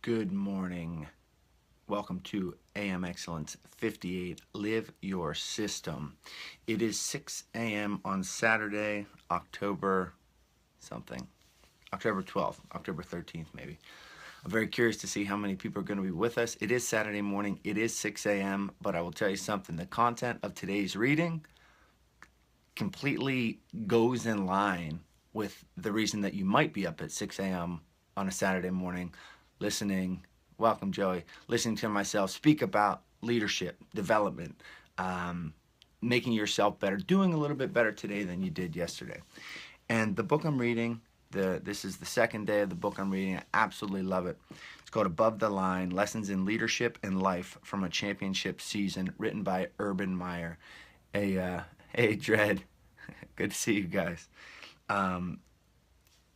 Good morning. Welcome to AM Excellence 58, Live Your System. It is 6 a.m. on Saturday, October 12th, October 13th maybe. I'm very curious to see how many people are going to be with us. It is Saturday morning, it is 6 a.m., but I will tell you something. The content of today's reading completely goes in line with the reason that you might be up at 6 a.m. on a Saturday morning listening. Welcome, Joey. Listening to myself speak about leadership, development, making yourself better, doing a little bit better today than you did yesterday. And the book I'm reading, this is the second day of the book I'm reading. I absolutely love it. It's called Above the Line, Lessons in Leadership and Life from a Championship Season, written by Urban Meyer. Hey, Dred. Good to see you guys.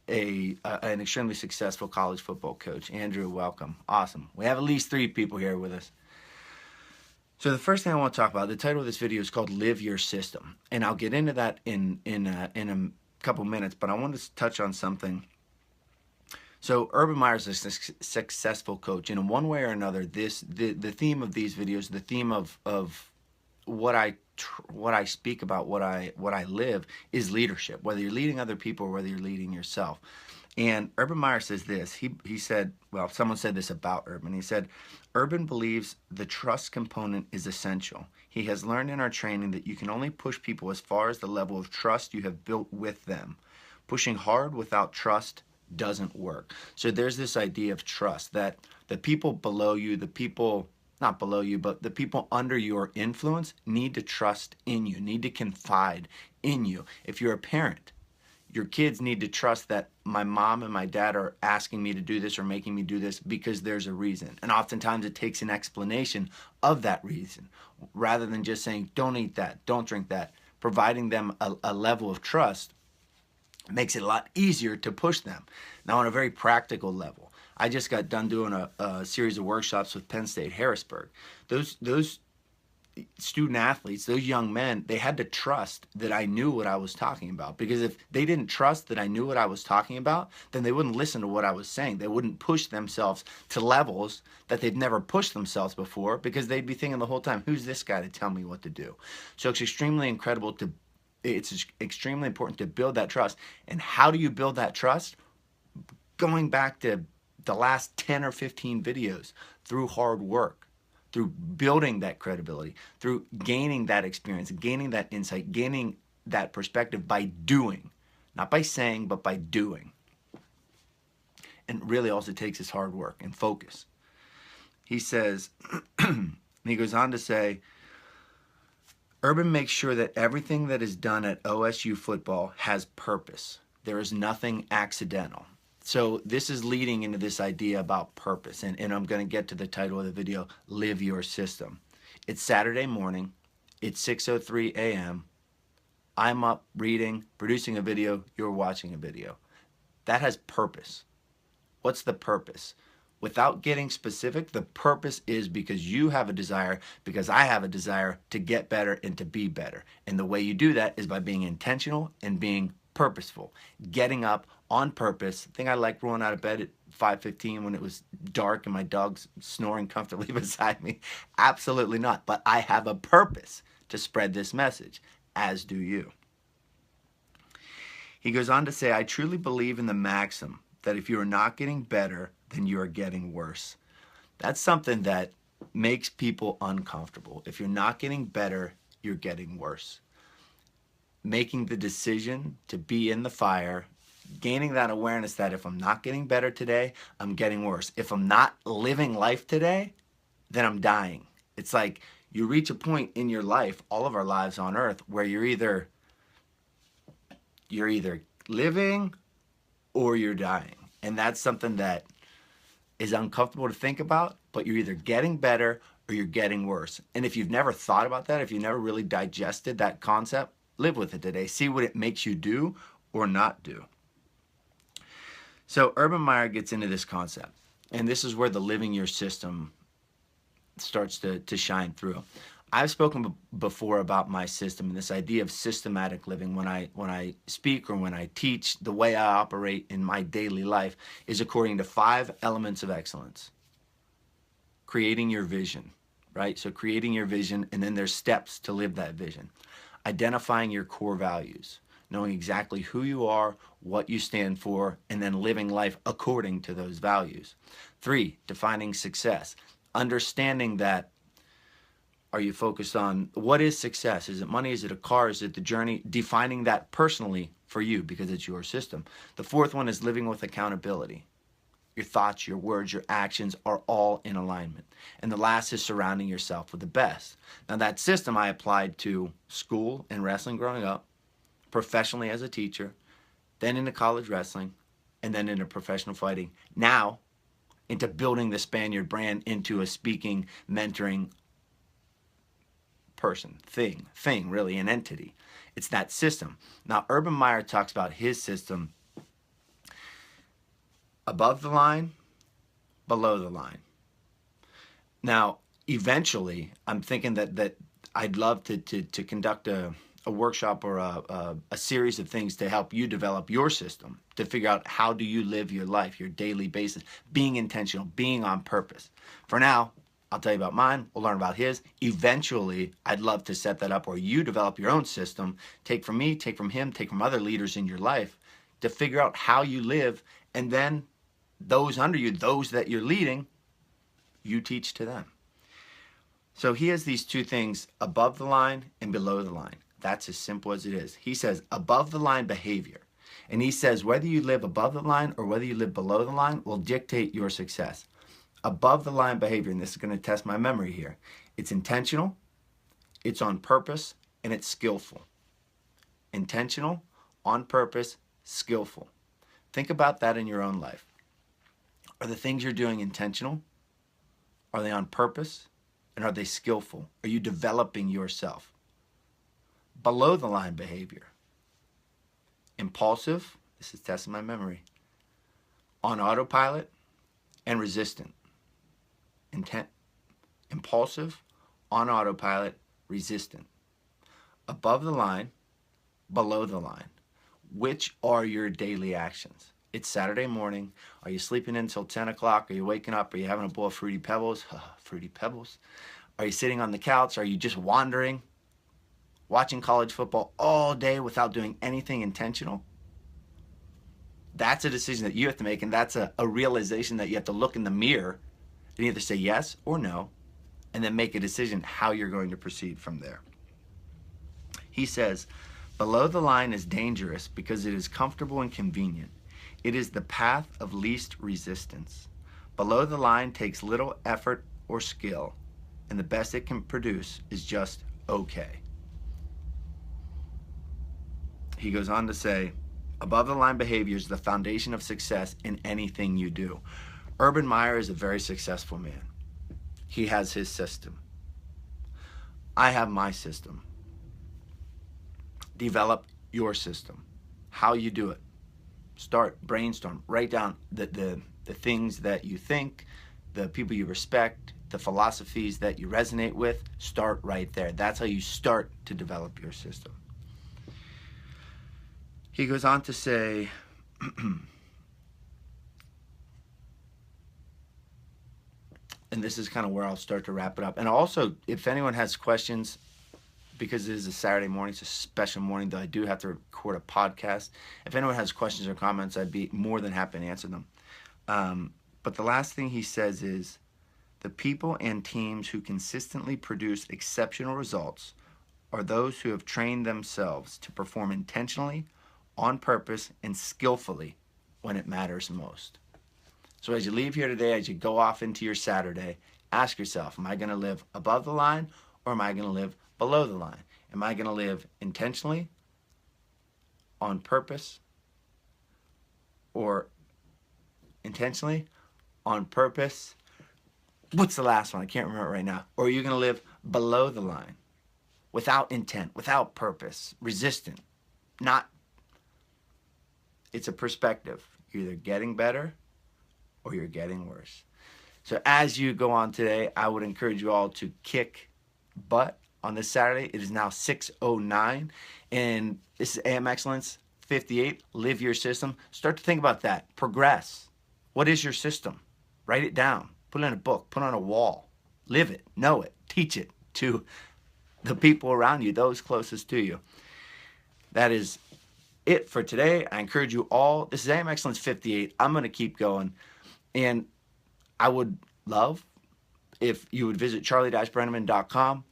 An extremely successful college football coach. Andrew, welcome. Awesome. We have at least 3 people here with us. So the first thing I want to talk about, the title of this video is called Live Your System. And I'll get into that in a couple minutes, but I want to touch on something. So Urban Meyer is a successful coach, and in one way or another, the theme of these videos, the theme of what I speak about, what I live, is leadership. Whether you're leading other people or whether you're leading yourself. And Urban Meyer says this. He said, well, someone said this about Urban. He said, Urban believes the trust component is essential. He has learned in our training that you can only push people as far as the level of trust you have built with them. Pushing hard without trust doesn't work. So there's this idea of trust, that the people below you, the people not below you, but the people under your influence need to trust in you, need to confide in you. If you're a parent, your kids need to trust that my mom and my dad are asking me to do this or making me do this because there's a reason. And oftentimes it takes an explanation of that reason, rather than just saying, don't eat that, don't drink that. Providing them a level of trust makes it a lot easier to push them. Now, on a very practical level, I just got done doing a series of workshops with Penn State Harrisburg. Those student athletes, those young men, they had to trust that I knew what I was talking about. Because if they didn't trust that I knew what I was talking about, then they wouldn't listen to what I was saying. They wouldn't push themselves to levels that they've never pushed themselves before, because they'd be thinking the whole time, who's this guy to tell me what to do? So it's extremely important to build that trust. And how do you build that trust? Going back to the last 10 or 15 videos, through hard work, through building that credibility, through gaining that experience, gaining that insight, gaining that perspective by doing, not by saying, but by doing. And really all it takes is hard work and focus. He says, he goes on to say, Urban makes sure that everything that is done at OSU football has purpose. There is nothing accidental. So this is leading into this idea about purpose. And I'm going to get to the title of the video, Live Your System. It's Saturday morning. It's 6:03 a.m. I'm up reading, producing a video. You're watching a video. That has purpose. What's the purpose? Without getting specific, the purpose is because you have a desire, because I have a desire to get better and to be better. And the way you do that is by being intentional and being purposeful. Getting up on purpose. I think I like rolling out of bed at 5:15 when it was dark and my dog's snoring comfortably beside me. Absolutely not. But I have a purpose to spread this message, as do you. He goes on to say, I truly believe in the maxim that if you are not getting better, then you are getting worse. That's something that makes people uncomfortable. If you're not getting better, you're getting worse. Making the decision to be in the fire, gaining that awareness that if I'm not getting better today, I'm getting worse. If I'm not living life today, then I'm dying. It's like you reach a point in your life, all of our lives on earth, where you're either living or you're dying. And that's something that is uncomfortable to think about, but you're either getting better or you're getting worse. And if you've never thought about that, if you've never really digested that concept, live with it today. See what it makes you do or not do. So Urban Meyer gets into this concept, and this is where the living your system starts to shine through. I've spoken before about my system and this idea of systematic living. When I speak or when I teach, the way I operate in my daily life is according to 5 elements of excellence. creating your vision, right? So creating your vision, and then there's steps to live that vision. Identifying your core values, knowing exactly who you are, what you stand for, and then living life according to those values. 3, defining success, understanding that, are you focused on what is success? Is it money? Is it a car? Is it the journey? Defining that personally for you because it's your system. The 4th one is living with accountability. Your thoughts, your words, your actions are all in alignment. And the last is surrounding yourself with the best. Now that system I applied to school and wrestling growing up, professionally as a teacher, then into college wrestling, and then into professional fighting. Now into building the Spaniard brand into a speaking, mentoring person, thing, really, an entity. It's that system. Now, Urban Meyer talks about his system above the line, below the line. Now, eventually, I'm thinking that I'd love to conduct a workshop or a series of things to help you develop your system, to figure out how do you live your life, your daily basis, being intentional, being on purpose. For now, I'll tell you about mine. We'll learn about his. Eventually, I'd love to set that up where you develop your own system. Take from me, take from him, take from other leaders in your life to figure out how you live. And then those under you, those that you're leading, you teach to them. So he has these 2 things, above the line and below the line. That's as simple as it is. He says above the line behavior. And he says whether you live above the line or whether you live below the line will dictate your success. Above the line behavior, and this is going to test my memory here, it's intentional, it's on purpose, and it's skillful. Intentional, on purpose, skillful. Think about that in your own life. Are the things you're doing intentional? Are they on purpose? And are they skillful? Are you developing yourself? Below the line behavior. Impulsive, this is testing my memory. On autopilot and resistant. Impulsive, on autopilot, resistant. Above the line, below the line. Which are your daily actions? It's Saturday morning. Are you sleeping until 10 o'clock? Are you waking up? Are you having a bowl of Fruity Pebbles? Fruity Pebbles. Are you sitting on the couch? Are you just wandering, watching college football all day without doing anything intentional? That's a decision that you have to make, and that's a realization that you have to look in the mirror and either say yes or no, and then make a decision how you're going to proceed from there. He says, below the line is dangerous because it is comfortable and convenient. It is the path of least resistance. Below the line takes little effort or skill, and the best it can produce is just okay. He goes on to say, above the line behavior is the foundation of success in anything you do. Urban Meyer is a very successful man. He has his system. I have my system. Develop your system. How you do it. Start, brainstorm, write down the things that you think, the people you respect, the philosophies that you resonate with. Start right there. That's how you start to develop your system. He goes on to say, and this is kind of where I'll start to wrap it up. And also, if anyone has questions, because it is a Saturday morning, it's a special morning, though I do have to record a podcast. If anyone has questions or comments, I'd be more than happy to answer them. But the last thing he says is, the people and teams who consistently produce exceptional results are those who have trained themselves to perform intentionally, on purpose, and skillfully when it matters most. So as you leave here today, as you go off into your Saturday, ask yourself, am I going to live above the line or am I going to live below the line? Am I going to live intentionally, on purpose, or intentionally, on purpose? What's the last one? I can't remember it right now. Or are you going to live below the line, without intent, without purpose, resistant, not? It's a perspective. You're either getting better or you're getting worse. So as you go on today, I would encourage you all to kick butt on this Saturday. It is now 6:09, and this is AM Excellence 58. Live your system. Start to think about that. Progress. What is your system? Write it down. put it in a book, put it on a wall, live it, know it, teach it to the people around you, those closest to you. That is it for today. I encourage you all. This is AM Excellence 58. I'm going to keep going. And I would love if you would visit charlie-brenneman.com.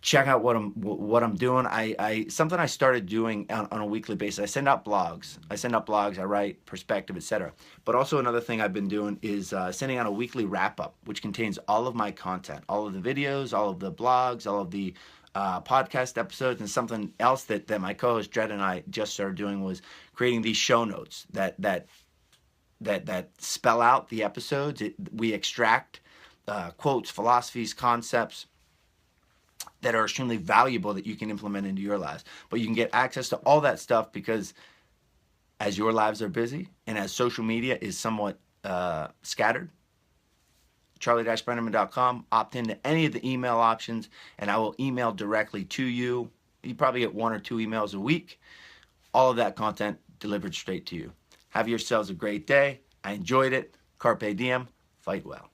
Check out what I'm doing. I something I started doing on a weekly basis. I send out blogs. I write perspective, etc. But also another thing I've been doing is sending out a weekly wrap up, which contains all of my content, all of the videos, all of the blogs, all of the podcast episodes, and something else that my co-host Dred and I just started doing was creating these show notes that spell out the episodes. We extract quotes, philosophies, concepts that are extremely valuable that you can implement into your lives. But you can get access to all that stuff because as your lives are busy and as social media is somewhat scattered, charlie-brenneman.com, opt into any of the email options and I will email directly to you. You probably get 1 or 2 emails a week. All of that content delivered straight to you. Have yourselves a great day. I enjoyed it. Carpe diem. Fight well.